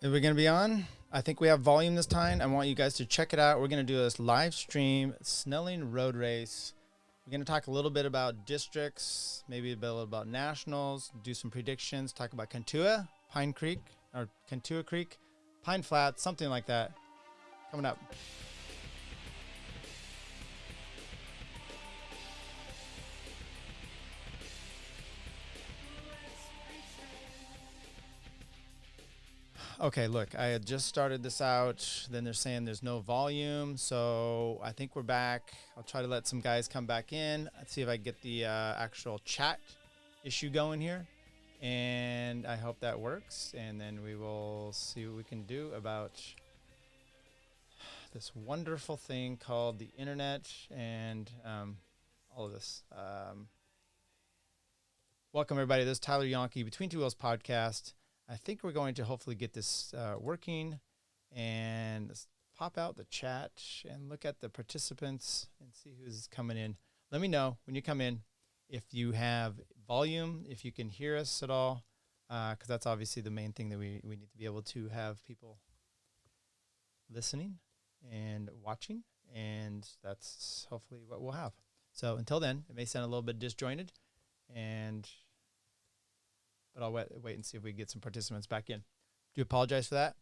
Are we going to be on? I think we have volume this time. I want you guys to check it out. We're going to do this live stream Snelling Road Race. We're going to talk a little bit about districts, maybe a bit about nationals, do some predictions, talk about Cantua, Pine Creek, or Cantua Creek, Pine Flat, something like that. Coming up. Okay, look, I had just started this out. Then they're saying there's no volume. So I think we're back. I'll try to let some guys come back in. Let's see if I can get the actual chat issue going here. And I hope that works. And then we will see what we can do about this wonderful thing called the internet and all of this. Welcome, everybody. This is Tyler Janke, Between Two Wheels podcast. I think we're going to hopefully get this working and pop out the chat and look at the participants and see who's coming in. Let me know when you come in if you have volume, if you can hear us at all, because that's obviously the main thing that we need to be able to have people listening and watching, and that's hopefully what we'll have. So until then, it may sound a little bit disjointed, but I'll wait and see if we get some participants back in. Do apologize for that.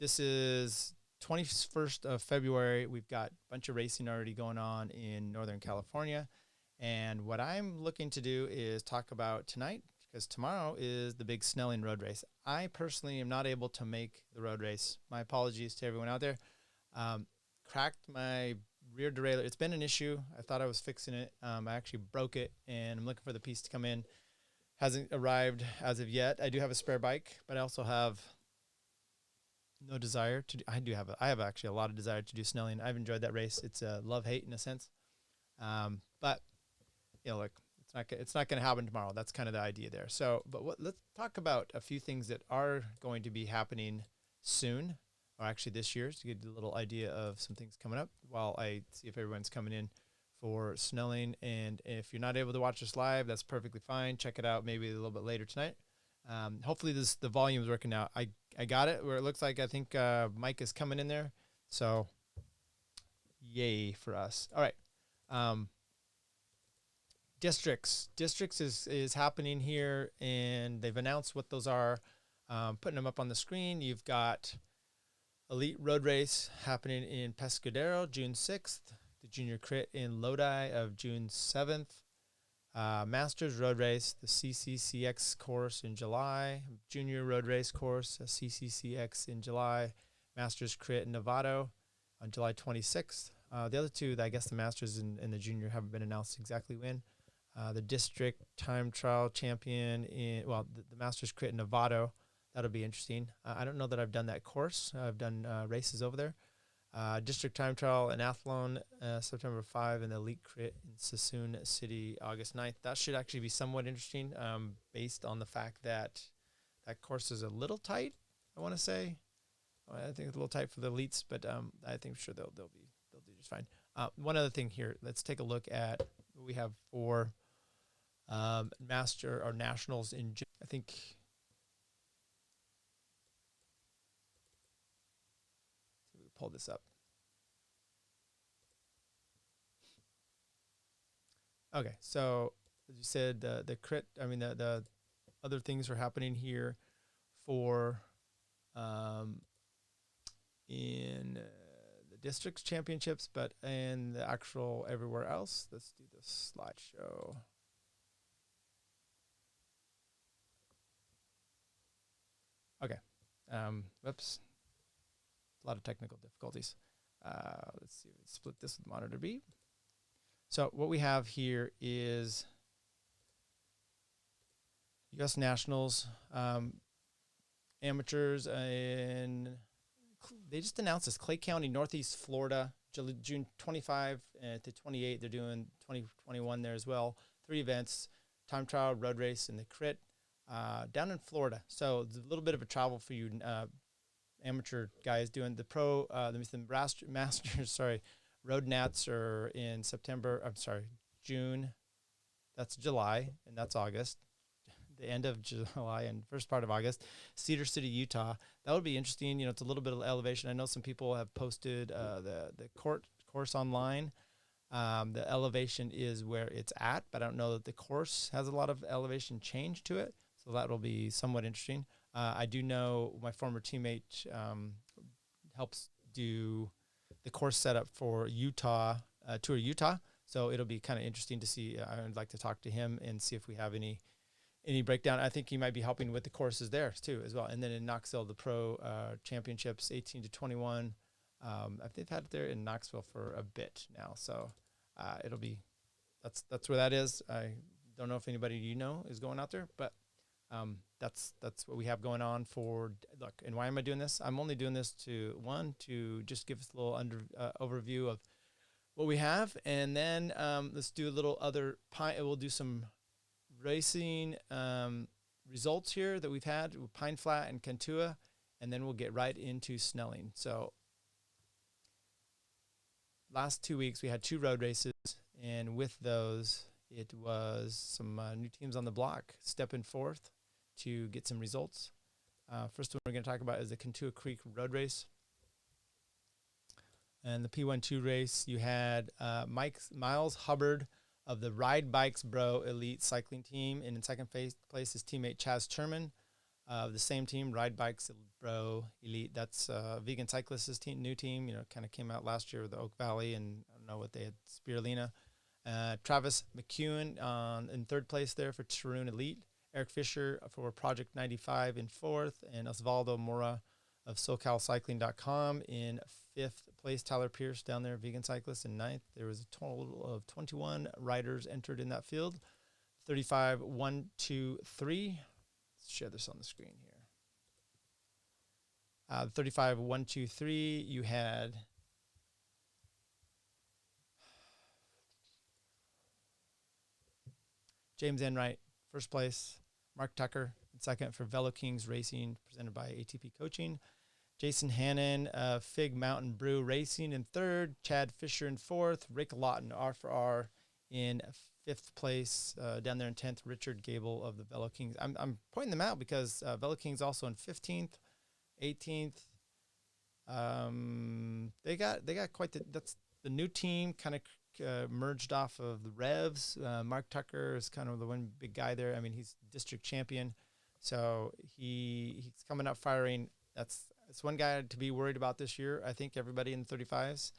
This is 21st of February. We've got a bunch of racing already going on in Northern California. And what I'm looking to do is talk about tonight, because tomorrow is the big Snelling Road Race. I personally am not able to make the road race. My apologies to everyone out there. Cracked my rear derailleur. It's been an issue. I thought I was fixing it. I actually broke it, and I'm looking for the piece to come in. Hasn't arrived as of yet. I do have a spare bike, but I also have no desire to do, I have actually a lot of desire to do Snelling. I've enjoyed that race. It's a love-hate in a sense. But look, it's not going to happen tomorrow. That's kind of the idea there. So, let's talk about a few things that are going to be happening soon, or actually this year, to get a little idea of some things coming up while I see if everyone's coming in for Snelling. And if you're not able to watch this live, that's perfectly fine. Check it out maybe a little bit later tonight. Hopefully the volume is working out. I got it where it looks like I think Mike is coming in there. So yay for us. All right. Districts is happening here, and they've announced what those are. Putting them up on the screen. You've got Elite Road Race happening in Pescadero, June 6th. The Junior Crit in Lodi of June 7th. Masters Road Race, the CCCX course in July. Junior Road Race course, CCCX in July. Masters Crit in Novato on July 26th. The other two, I guess the Masters and the Junior haven't been announced exactly when. The District Time Trial Champion the Masters Crit in Novato. That'll be interesting. I don't know that I've done that course. I've done races over there. District Time Trial in Athlone, September 5, and the Elite Crit in Sassoon City, August 9th. That should actually be somewhat interesting, based on the fact that that course is a little tight, I want to say. I think it's a little tight for the elites, but I think sure they'll do just fine. One other thing here, let's take a look at what we have for Master or Nationals in June. I think pull this up. Okay, so as you said, the crit, the other things are happening here for in the districts championships, but in the actual everywhere else. Let's do the slideshow. Okay, whoops. A lot of technical difficulties. Let's see, let's split this with monitor B. So what we have here is U.S. Nationals, amateurs, and they just announced this. Clay County, Northeast Florida, June 25 to 28. They're doing 2021 there as well. 3 events, time trial, road race, and the crit down in Florida. So it's a little bit of a travel for you amateur guys doing the pro, the Masters, Road Nats are in June. That's July, and that's August. the end of July and first part of August, Cedar City, Utah. That would be interesting. It's a little bit of elevation. I know some people have posted the course online. The elevation is where it's at, but I don't know that the course has a lot of elevation change to it. So that will be somewhat interesting. I do know my former teammate helps do the course setup for Utah, Tour Utah. So it'll be kind of interesting to see. I would like to talk to him and see if we have any breakdown. I think he might be helping with the courses there too as well. And then in Knoxville, the Pro Championships, 18 to 21. They've had it there in Knoxville for a bit now. So it'll be, that's where that is. I don't know if anybody is going out there, but that's what we have going on for. Look, and why am I doing this? I'm only doing this to just give us a little overview of what we have, and then let's do a little other. We'll do some racing results here that we've had with Pine Flat and Cantua, and then we'll get right into Snelling. So last 2 weeks we had 2 road races, and with those it was some new teams on the block stepping forth to get some results. First one we're going to talk about is the Cantua Creek Road Race. And the P12 race, you had Miles Hubbard of the Ride Bikes Bro Elite Cycling Team. And in second place, his teammate Chaz Turman of the same team, Ride Bikes Bro Elite. That's Vegan Cyclists' new team. Kind of came out last year with the Oak Valley, and I don't know what they had, Spirulina. Travis McEwen in third place there for Tarun Elite. Eric Fisher for Project 95 in fourth. And Osvaldo Mora of SoCalCycling.com in fifth place. Tyler Pierce down there, Vegan Cyclist, in ninth. There was a total of 21 riders entered in that field. 35, 1, 2, 3. Let's share this on the screen here. 35, 1, 2, 3. You had James Enright, first place. Mark Tucker in second for Velo Kings Racing, presented by ATP Coaching. Jason Hannon, Fig Mountain Brew Racing in third. Chad Fisher in fourth. Rick Lawton, R4R, in fifth place. Down there in 10th, Richard Gable of the Velo Kings. I'm pointing them out because Velo Kings also in 15th, 18th. They got quite that's the new team, kind of merged off of the Revs. Mark Tucker is kind of the one big guy there. I mean, he's district champion, so he's coming up firing. That's one guy to be worried about this year. I think everybody in the 35s.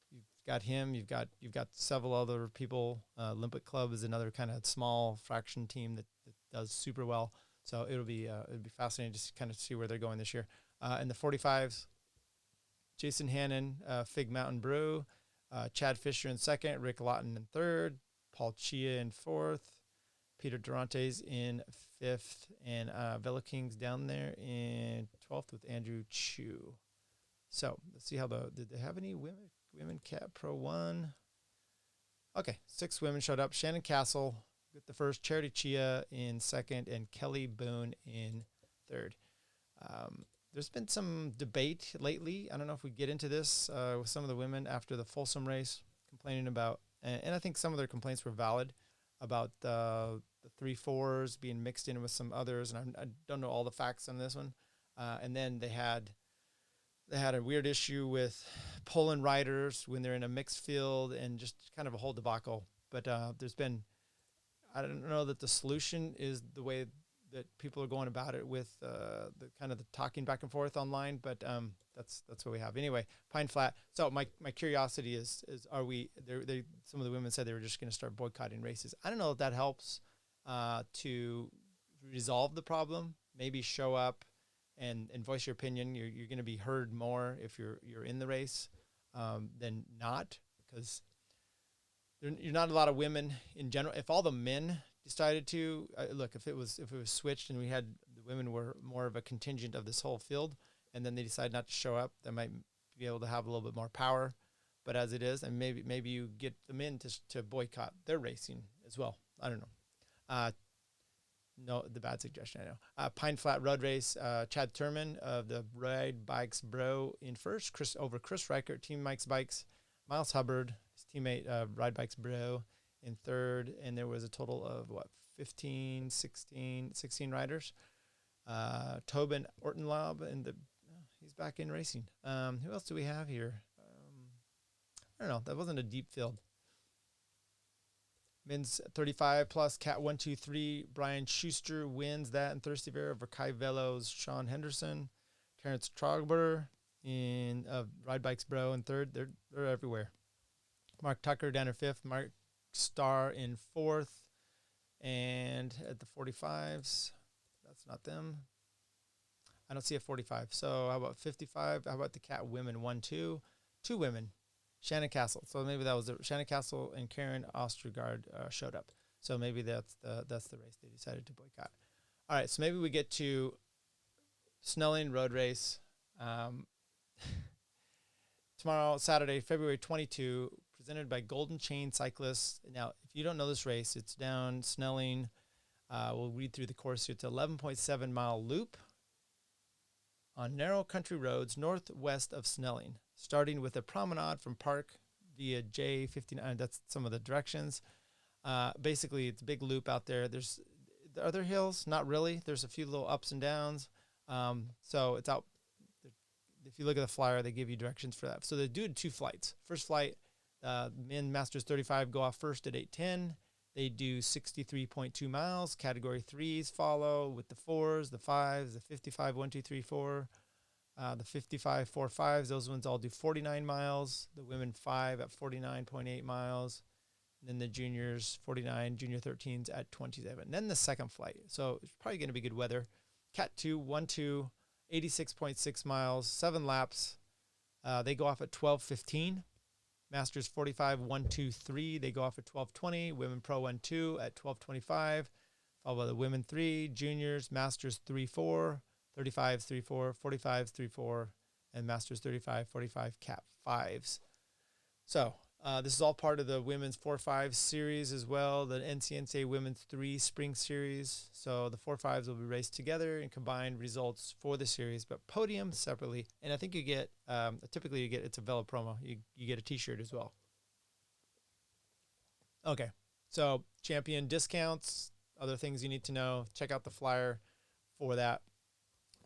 You've got him. You've got several other people. Olympic Club is another kind of small fraction team that does super well. So it'll be fascinating to kind of see where they're going this year. In the 45s, Jason Hannon, Fig Mountain Brew, Chad Fisher in second, Rick Lawton in third, Paul Chia in fourth, Peter Durantes in fifth, and Velo Kings down there in 12th with Andrew Chu. So let's see did they have any women Cat Pro 1? Okay, 6 women showed up. Shannon Castle with the first, Charity Chia in second, and Kelly Boone in third. There's been some debate lately. I don't know if we get into this with some of the women after the Folsom race, complaining about, and I think some of their complaints were valid, about the 3-4s being mixed in with some others, and I don't know all the facts on this one. And then they had a weird issue with pulling riders when they're in a mixed field, and just kind of a whole debacle. But there's been, I don't know that the solution is the way that people are going about it with the kind of the talking back and forth online, but that's what we have. Anyway, Pine Flat. So my curiosity is are we, some of the women said they were just going to start boycotting races. I don't know if that helps to resolve the problem. Maybe show up and voice your opinion. You're going to be heard more if you're in the race than not, because you're not a lot of women in general. If all the men decided to look, if it was switched and we had the women were more of a contingent of this whole field, and then they decide not to show up, they might be able to have a little bit more power. But as it is, and maybe you get the men to boycott their racing as well. I don't know. No, the bad suggestion, I know. Pine Flat Road Race, Chad Turman of the Ride Bikes Bro in first, Chris Reichert, Team Mike's Bikes, Miles Hubbard, his teammate, Ride Bikes Bro, in third, and there was a total of 15, 16 riders. Tobin Ortenlaub, and he's back in racing. Who else do we have here? I don't know. That wasn't a deep field. Men's 35 plus, Cat 123. Brian Schuster wins that in Thirsty Bear over Kai Velo's Sean Henderson. Terrence Trogber in Ride Bikes Bro in third. They're everywhere. Mark Tucker down in fifth. Mark Starr in fourth. And at the 45s, that's not them. I don't see a 45. So how about 55? How about the Cat Women 1-2? Two women. Shannon Castle. So maybe that was Shannon Castle and Karen Ostergaard showed up. So maybe that's the race they decided to boycott. All right, so maybe we get to Snelling Road Race tomorrow, Saturday, February 22, presented by Golden Chain Cyclists. Now, if you don't know this race, it's down Snelling. We'll read through the course here. It's an 11.7 mile loop on narrow country roads northwest of Snelling, starting with a promenade from Park via J59. That's some of the directions. Basically, it's a big loop out there. There's other hills, not really. There's a few little ups and downs. So it's out. If you look at the flyer, they give you directions for that. So they do 2 flights. First flight, men Masters 35 go off first at 8:10. They do 63.2 miles. Category 3s follow with the 4s, the 5s, the 55, 1, 2, 3, 4. The 55 4.5s, those ones all do 49 miles. The women 5 at 49.8 miles. And then the juniors 49, junior 13s at 27. And then the second flight. So it's probably going to be good weather. Cat 2, 1-2, 86.6 miles, 7 laps. They go off at 12:15. Masters 45, 1, 2, 3. They go off at 12:20. Women Pro 1, 2 at 12:25. Followed by the women 3, juniors, Masters 3, 4. 35s, 3, 4, 45s, 3, 4, and Masters 35, 45 Cat 5s. So this is all part of the Women's 4-5 series as well, the NCNCA Women's 3 Spring Series. So the 4-5s will be raced together and combined results for the series, but podium separately. And I think you get, typically you get, it's a Velo promo. You get a t-shirt as well. Okay, so champion discounts, other things you need to know. Check out the flyer for that.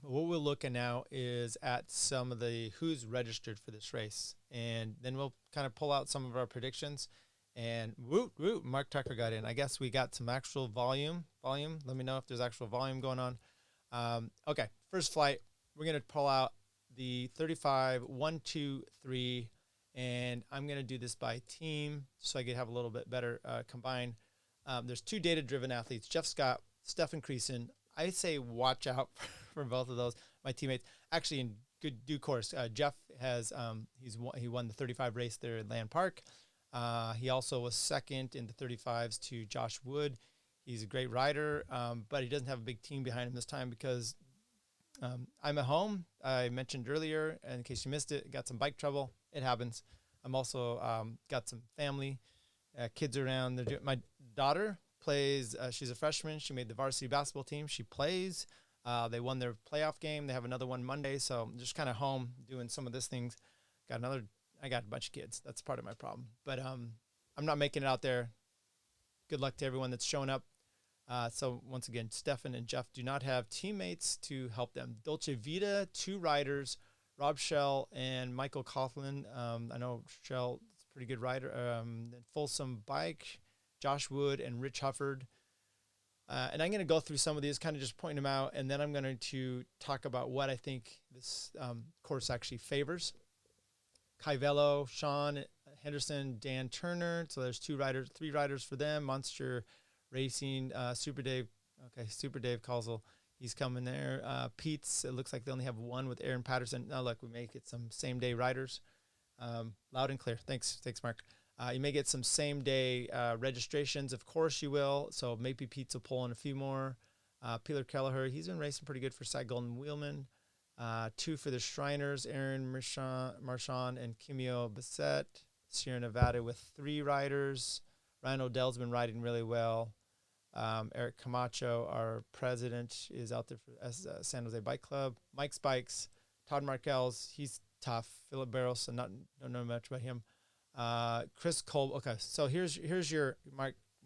What we're looking now is at some of the who's registered for this race. And then we'll kind of pull out some of our predictions. And Mark Tucker got in. I guess we got some actual volume. Let me know if there's actual volume going on. Okay, first flight. We're going to pull out the 35, 1, 2, 3. And I'm going to do this by team so I can have a little bit better combined. There's 2 data-driven athletes, Jeff Scott, Stefan Creason. I say watch out for both of those. My teammates, actually in good due course, Jeff has he won the 35 race there at Land Park. He also was second in the 35s to Josh Wood. He's a great rider, but he doesn't have a big team behind him this time because I'm at home. I mentioned earlier, and in case you missed it, got some bike trouble. It happens. I'm also got some family, kids around. My daughter plays. She's a freshman. She made the varsity basketball team. She plays. They won their playoff game. They have another one Monday. So I'm just kind of home doing some of these things. I got a bunch of kids. That's part of my problem. But I'm not making it out there. Good luck to everyone that's showing up. So once again, Stefan and Jeff do not have teammates to help them. Dolce Vita, 2 riders, Rob Schell and Michael Coughlin. I know Schell is a pretty good rider. Then Folsom Bike, Josh Wood and Rich Hufford. And I'm going to go through some of these, kind of just pointing them out, and then I'm going to talk about what I think this course actually favors. Kai Velo, Sean Henderson, Dan Turner. So there's 3 riders for them. Monster Racing, Super Dave. Okay, Super Dave Cosell. He's coming there. Pete's, it looks like they only have 1 with Aaron Patterson. Now, look, we may get some same-day riders. Loud and clear. Thanks, Mark. You may get some same-day registrations. Of course you will. So maybe Pete's will pull in a few more. Peter Kelleher, he's been racing pretty good for Cy Golden Wheelman. 2 for the Shriners, Aaron Marchand and Kimio Bassett. Sierra Nevada with 3 riders. Ryan Odell's been riding really well. Eric Camacho, our president, is out there for San Jose Bike Club. Mike's Bikes, Todd Markel's, he's tough. Philip Barros, don't know much about him. Chris Cole. Okay, so here's your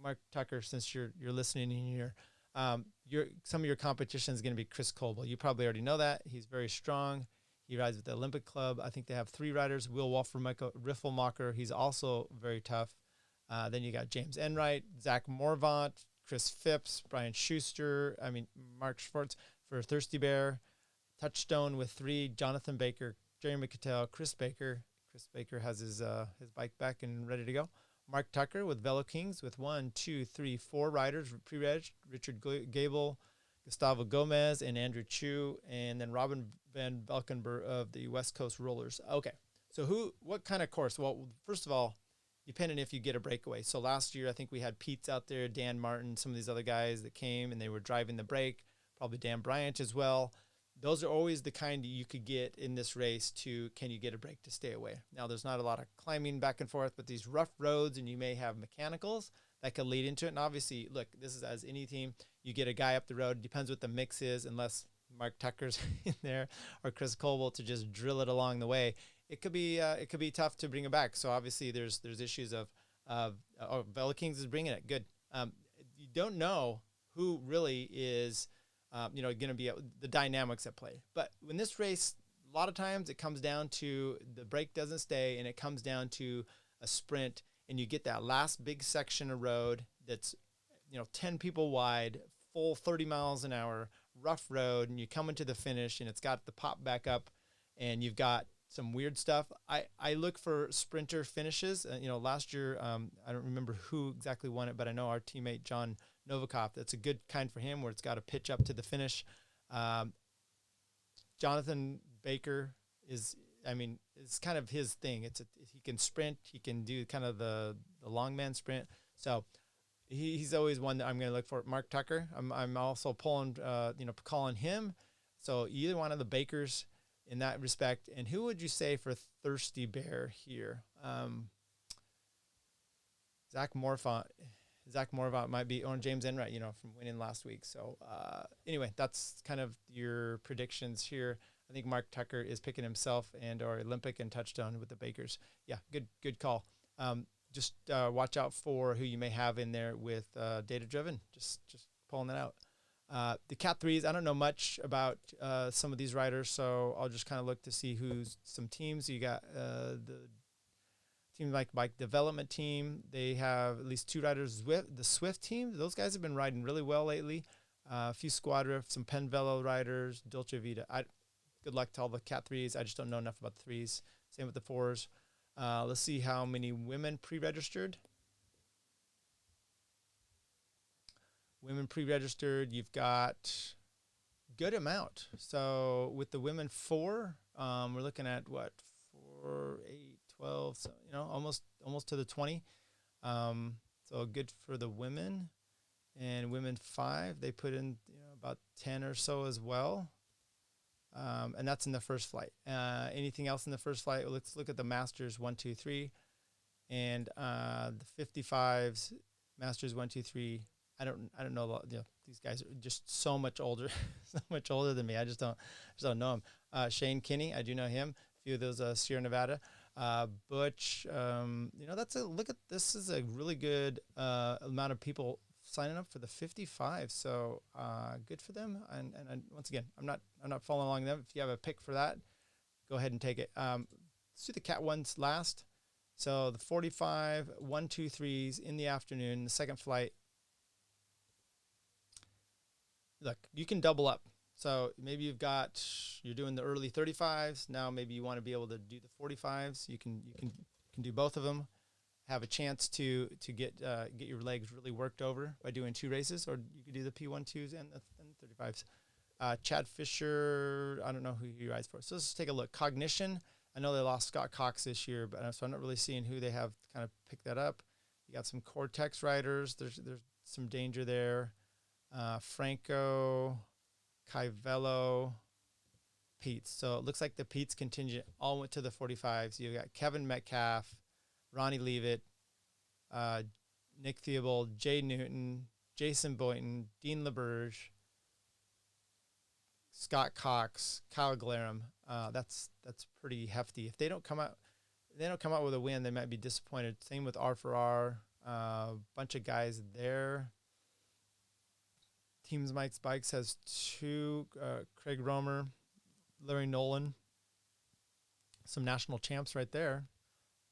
Mark Tucker, since you're listening in here, some of your competition is going to be Chris Colville. You probably already know that. He's very strong. He rides with the Olympic Club. I think they have 3 riders. Will Riffelmacher. He's also very tough. Then you got James Enright, Zach Morvant, Chris Phipps, Brian Schuster. Mark Schwartz for Thirsty Bear. Touchstone with 3, Jonathan Baker, Jeremy Cattell, Chris Baker. Chris Baker has his bike back and ready to go. Mark Tucker with Velo Kings with 1, 2, 3, 4 riders pre-reg. Richard Gable, Gustavo Gomez, and Andrew Chu, and then Robin Van Valkenburg of the West Coast Rollers. Okay, so what kind of course? Well, first of all, depending if you get a breakaway. So last year, I think we had Pete's out there, Dan Martin, some of these other guys that came, and they were driving the break, probably Dan Bryant as well. Those are always the kind you could get in this race can you get a break to stay away? Now, there's not a lot of climbing back and forth, but these rough roads, and you may have mechanicals that could lead into it. And obviously, look, this is as any team, you get a guy up the road, depends what the mix is, unless Mark Tucker's in there or Chris Colville to just drill it along the way. It could be tough to bring it back. So obviously there's issues of Velo Kings is bringing it. Good. You don't know who really is, going to be the dynamics at play. But in this race, a lot of times it comes down to the break doesn't stay, and it comes down to a sprint, and you get that last big section of road that's, 10 people wide, full 30 miles an hour, rough road, and you come into the finish, and it's got the pop back up, and you've got some weird stuff. I look for sprinter finishes. Last year, I don't remember who exactly won it, but I know our teammate John Novikov, that's a good kind for him where it's got to pitch up to the finish. Jonathan Baker it's kind of his thing. He can sprint. He can do kind of the long man sprint. So he's always one that I'm going to look for. Mark Tucker, I'm also calling him. So either one of the Bakers in that respect. And who would you say for Thirsty Bear here? Zach Morvant might be, or James Enright, from winning last week. So anyway, that's kind of your predictions here. I think Mark Tucker is picking himself or Olympic and Touchstone with the Bakers. Yeah, good call. Just watch out for who you may have in there with data driven. Just pulling that out. The Cat 3s, I don't know much about some of these riders, so I'll just kind of look to see who's some teams. You got the team like Bike Development Team. They have at least 2 riders with the Swift team. Those guys have been riding really well lately. A few Squadra, some Penn Velo riders, Dolce Vita. Good luck to all the Cat 3s. I just don't know enough about the 3s. Same with the 4s. Let's see how many women pre-registered. Women pre-registered, you've got good amount. So with the women 4, we're looking at 4, 8, 12, so, almost to the 20. So good for the women. And women 5, they put in about 10 or so as well. And that's in the first flight. Anything else in the first flight? Let's look at the Masters 1, 2, 3. And the 55s, Masters 1, 2, 3. I don't know. These guys are just so much older, than me. I just don't know them. Shane Kinney, I do know him. A few of those Sierra Nevada. Butch, that's look at this is a really good amount of people signing up for the 55. So good for them. And once again, I'm not following along them. If you have a pick for that, go ahead and take it. Let's do the Cat 1s last. So the 45, 1, 2, 3s in the afternoon, the second flight. Look, you can double up. So maybe you're doing the early 35s. Now maybe you want to be able to do the 45s. You can do both of them. Have a chance to get your legs really worked over by doing 2 races, or you could do the P12s and the 35s. Chad Fisher, I don't know who he rides for. So let's take a look. Cognition. I know they lost Scott Cox this year, but so I'm not really seeing who they have to kind of pick that up. You got some Cortex riders. There's some danger there. Franco, Caivelo, Pete's. So it looks like the Pete's contingent all went to the 45s. You got Kevin Metcalf, Ronnie Leavitt, Nick Theobald, Jay Newton, Jason Boynton, Dean LeBurge, Scott Cox, Kyle Glarum. That's pretty hefty. If they don't come out with a win, they might be disappointed. Same with R4R. Bunch of guys there. Teams Mike's Bikes has 2, Craig Romer, Larry Nolan, some national champs right there.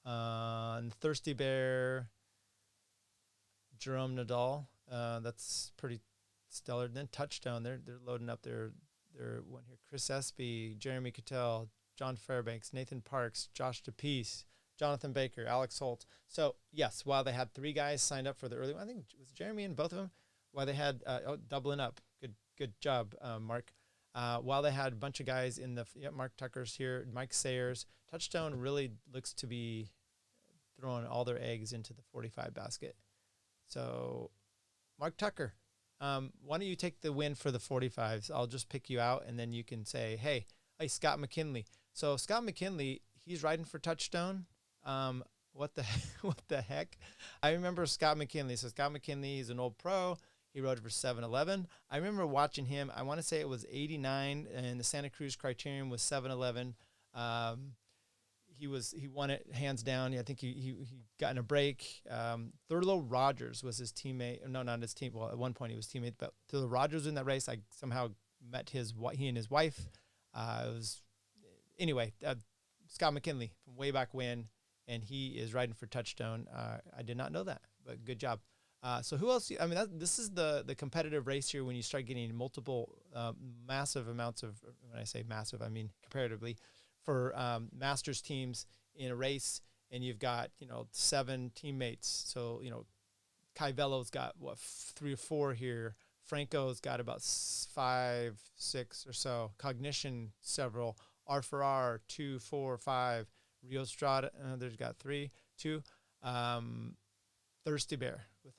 And Thirsty Bear, Jerome Nadal. That's pretty stellar. And then Touchdown, they're loading up their one here. Chris Espy, Jeremy Cattell, John Fairbanks, Nathan Parks, Josh DePease, Jonathan Baker, Alex Holt. So yes, while they had 3 guys signed up for the early one, I think it was Jeremy and both of them. While they had doubling up, good job, Mark. While they had a bunch of guys in the Mark Tucker's here, Mike Sayers. Touchdown really looks to be throwing all their eggs into the 45 basket. So, Mark Tucker, why don't you take the win for the 45s? I'll just pick you out, and then you can say, hey, Scott McKinley. So Scott McKinley, he's riding for Touchstone. What the heck? I remember Scott McKinley. So Scott McKinley, he's an old pro. He rode for 7-Eleven. I remember watching him. I want to say it was 89, and the Santa Cruz Criterium was 7-Eleven. He won it hands down. I think he got in a break. Thurlow Rogers was his teammate. No, not his team. Well, at one point he was teammate, but Thurlow Rogers was in that race. I somehow met he and his wife. Scott McKinley from way back when, and he is riding for Touchstone. I did not know that, but good job. So who else? I mean, this is the competitive race here when you start getting multiple massive amounts of, when I say massive, I mean comparatively, for masters teams in a race, and you've got, 7 teammates. So, Kai Vello's got 3 or 4 here. Franco's got about 5, 6 or so. Cognition, several. R4R, 2, 4, 5. Rio Strada, there's got 3, 2. Thirsty Bear with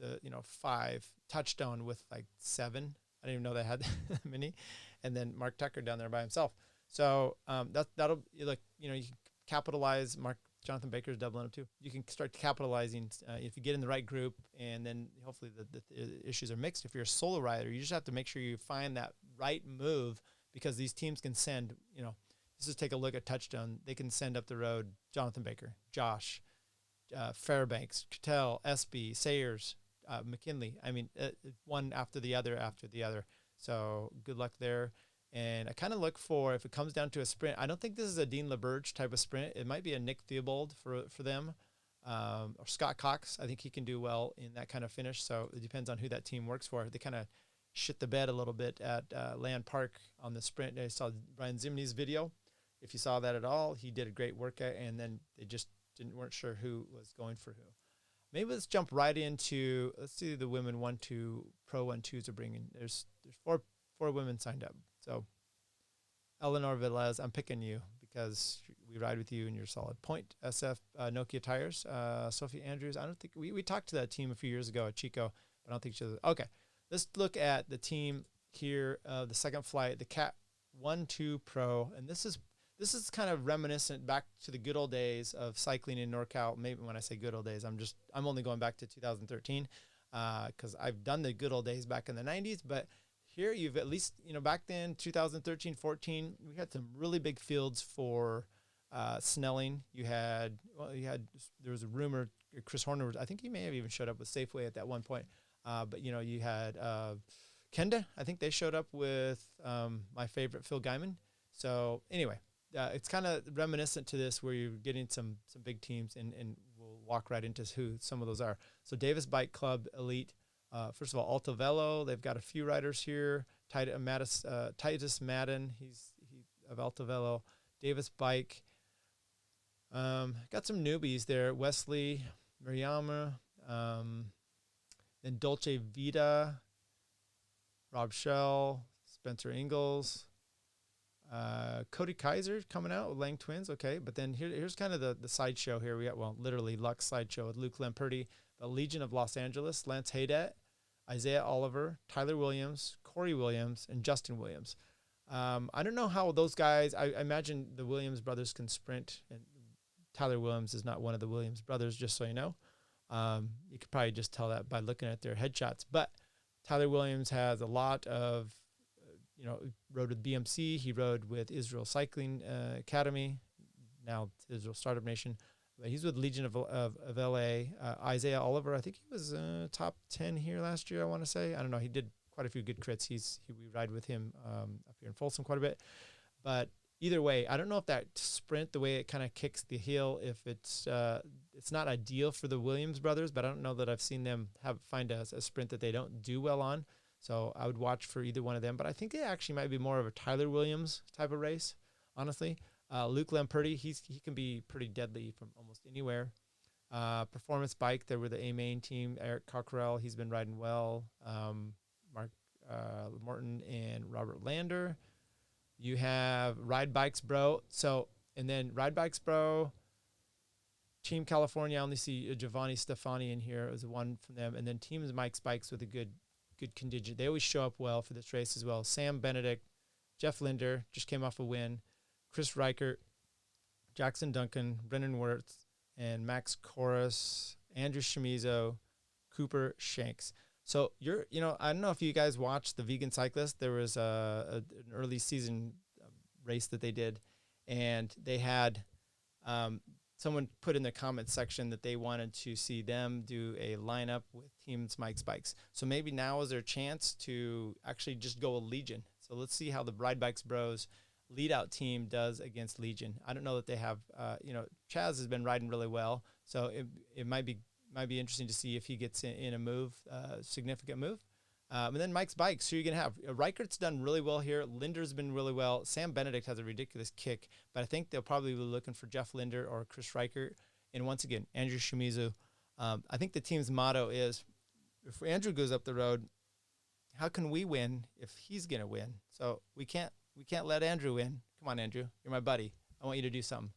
5. Touchstone with 7. I didn't even know they had that many. And then Mark Tucker down there by himself. So that'll look, you can capitalize. Jonathan Baker's doubling up too. You can start capitalizing if you get in the right group, and then hopefully the issues are mixed. If you're a solo rider, you just have to make sure you find that right move, because these teams can send, let's just take a look at Touchstone. They can send up the road Jonathan Baker, Josh, Fairbanks, Cattell, Espy, Sayers, McKinley. I mean, one after the other. So good luck there. And I kind of look for, if it comes down to a sprint, I don't think this is a Dean LaBerge type of sprint. It might be a Nick Theobald for them, or Scott Cox. I think he can do well in that kind of finish. So it depends on who that team works for. They kind of shit the bed a little bit at Land Park on the sprint. I saw Brian Zimney's video. If you saw that at all, he did a great workout, and then they just weren't sure who was going for who. Maybe let's jump right into, let's see the women 1-2 Pro 1-2s are bringing. There's 4 women signed up. So, Eleanor Velez, I'm picking you because we ride with you and you're solid. Point SF Nokia tires. Sophie Andrews. I don't think we talked to that team a few years ago at Chico, but I don't think she was. Okay, let's look at the team here. The second flight, the Cat 1-2 Pro, and this is kind of reminiscent back to the good old days of cycling in NorCal. Maybe when I say good old days, I'm only going back to 2013 because I've done the good old days back in the 90s, but here you've at least, back then, 2013, 14, we had some really big fields for Snelling. There was a rumor, Chris Horner, I think he may have even showed up with Safeway at that one point. But you had Kenda, I think they showed up with my favorite, Phil Guyman. So anyway, it's kind of reminiscent to this where you're getting some big teams, and we'll walk right into who some of those are. So Davis Bike Club Elite. First of all, Alta Velo, they've got a few riders here. Titus Madden, he's of Alta Velo. Davis Bike. Got some newbies there. Wesley, Mariama, then Dolce Vita, Rob Shell, Spencer Ingalls, Cody Kaiser coming out with Lang Twins. Okay, but then here's kind of the sideshow here. We got, literally Lux sideshow with Luke Lamperti, the Legion of Los Angeles, Lance Haydat, Isaiah Oliver, Tyler Williams, Corey Williams, and Justin Williams. I don't know how those guys, I imagine the Williams brothers can sprint, and Tyler Williams is not one of the Williams brothers, just so you know. You could probably just tell that by looking at their headshots. But Tyler Williams has a lot of, rode with BMC. He rode with Israel Cycling Academy, now Israel Startup Nation. But he's with Legion of LA. Isaiah Oliver, I think he was top 10 here last year, I want to say. I don't know. He did quite a few good crits. We ride with him up here in Folsom quite a bit. But either way, I don't know if that sprint, the way it kind of kicks the heel, if it's not ideal for the Williams brothers, but I don't know that I've seen them find a sprint that they don't do well on. So I would watch for either one of them. But I think it actually might be more of a Tyler Williams type of race, honestly. Luke Lamperti, he can be pretty deadly from almost anywhere. Performance bike, there were the A-Main team. Eric Cockrell, he's been riding well. Mark Morton and Robert Lander. You have Ride Bikes Bro. And then Ride Bikes Bro, Team California, I only see Giovanni Stefani in here as one from them. And then Team Mike's Bikes with a good contingent. They always show up well for this race as well. Sam Benedict, Jeff Linder, just came off a win. Chris Reichert, Jackson Duncan, Brennan Wirtz, and Max Corus, Andrew Chamizo, Cooper Shanks. So I don't know if you guys watched the Vegan Cyclist. There was an early season race that they did, and they had someone put in the comments section that they wanted to see them do a lineup with Team Mike's Bikes. So maybe now is their chance to actually just go a Legion. So let's see how the Ride Bikes Bros lead out team does against Legion. I don't know that they have, Chaz has been riding really well. So it might be interesting to see if he gets in a move, significant move. And then Mike's Bikes, who you're going to have. Reichert's done really well here. Linder's been really well. Sam Benedict has a ridiculous kick, but I think they'll probably be looking for Jeff Linder or Chris Reichert. And once again, Andrew Shimizu. I think the team's motto is, if Andrew goes up the road, how can we win if he's going to win? So we can't let Andrew win. Come on, Andrew. You're my buddy. I want you to do something.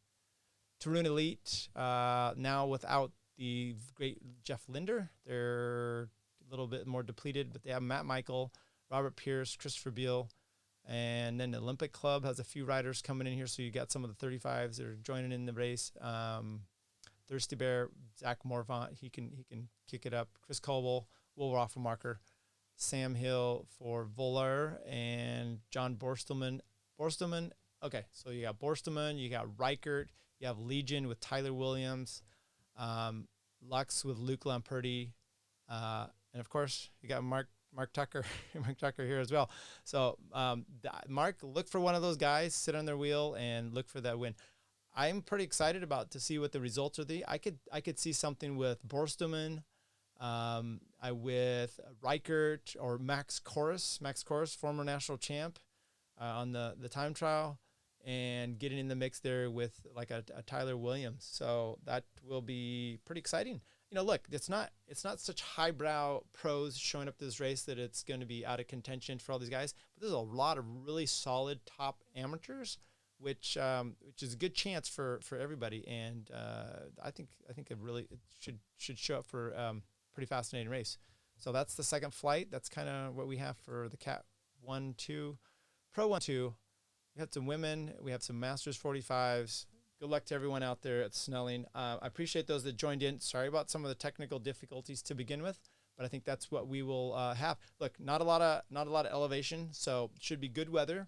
Tarun Elite, now without the great Jeff Linder, they're a little bit more depleted, but they have Matt Michael, Robert Pierce, Christopher Beal, and then the Olympic Club has a few riders coming in here. So you got some of the 35s that are joining in the race. Thirsty Bear, Zach Morvant, he can kick it up. Chris Colwell, Will Roffelmarker, Sam Hill for Voller, and John Borstelman. Okay, so you got Borstelman, you got Reichert, you have Legion with Tyler Williams, Lux with Luke Lamperti, and of course you got Mark Tucker, Mark Tucker here as well. So Mark, look for one of those guys, sit on their wheel, and look for that win. I'm pretty excited to see what the results are. I could see something with Borstelman, with Reichert or Max Corus, former national champ, on the time trial, and getting in the mix there with like a Tyler Williams. So that will be pretty exciting. Look, it's not such highbrow pros showing up to this race that it's going to be out of contention for all these guys, but there's a lot of really solid top amateurs, which is a good chance for everybody. And I think it should show up for pretty fascinating race. So that's the second flight. That's kind of what we have for the Cat 1-2, Pro 1-2. We have some women. We have some Masters 45s. Good luck to everyone out there at Snelling. I appreciate those that joined in. Sorry about some of the technical difficulties to begin with, but I think that's what we will have. Look, not a lot of elevation, so it should be good weather.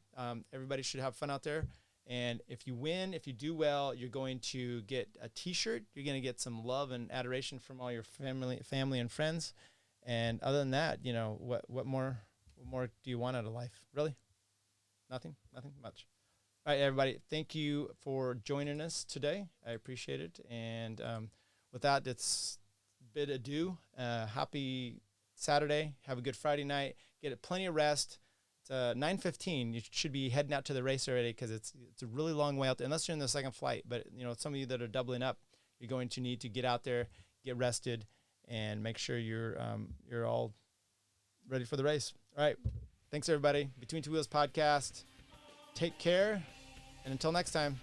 Everybody should have fun out there. And if you win, if you do well, you're going to get a T-shirt. You're going to get some love and adoration from all your family and friends. And other than that, what more do you want out of life? Really? Nothing much. All right, everybody. Thank you for joining us today. I appreciate it. And with that, it's bid adieu. Happy Saturday. Have a good Friday night. Get plenty of rest. 9:15. You should be heading out to the race already because it's a really long way out there, unless you're in the second flight. But some of you that are doubling up, you're going to need to get out there, get rested, and make sure you're all ready for the race. All right. Thanks, everybody. Between Two Wheels podcast. Take care, and until next time.